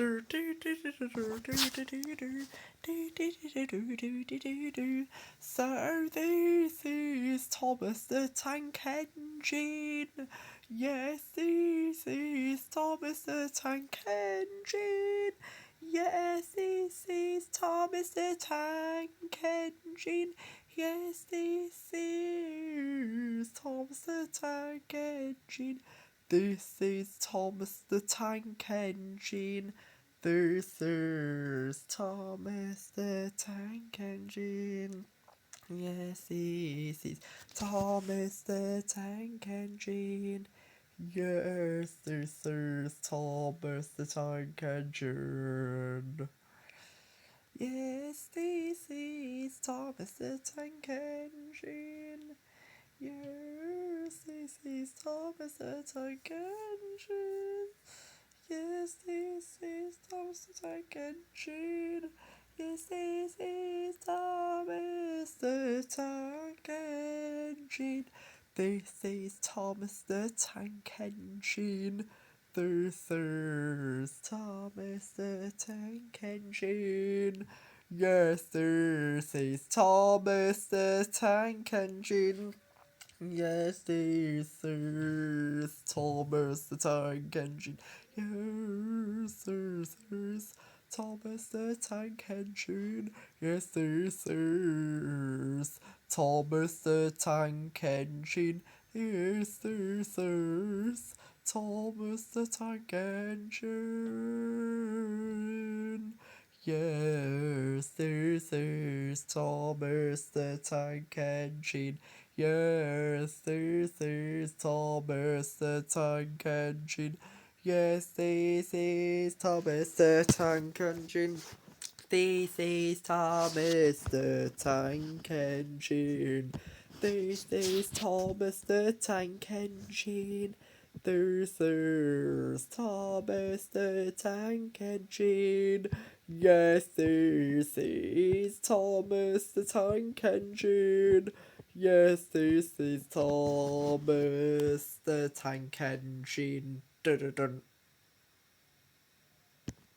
So this is Thomas the Tank Engine. Yes, this is Thomas the Tank Engine. Yes, this is Thomas the Tank Engine. Yes, this is Thomas the Tank Engine. This is Thomas the Tank Engine. This is Thomas the Tank Engine. Yes, this is Thomas the Tank Engine. Yes, this is Thomas the Tank Engine. Yes, this is Thomas the Tank Engine. Yes, this is Thomas the Tank Engine. Yes, this is Thomas the Tank Engine. Yes, this is Thomas the Tank Engine. This is Thomas the Tank Engine. This is Thomas the Tank Engine. Yes, this is Thomas the Tank Engine. Yes, this is Thomas the Tank Engine. Yes, this is Thomas the Tank Engine. Yes, this is Thomas the Tank Engine. Yes, this is Thomas the Tank Engine. Yes, this is Thomas the Tank Engine. Yes, this is Thomas the Tank Engine. Yes, this is Thomas the Tank Engine. This is Thomas the Tank Engine. This is Thomas the Tank Engine. This is Thomas the Tank Engine. Yes, this is Thomas the Tank Engine. Yes, this is Thomas the Tank Engine. Dun, dun, dun.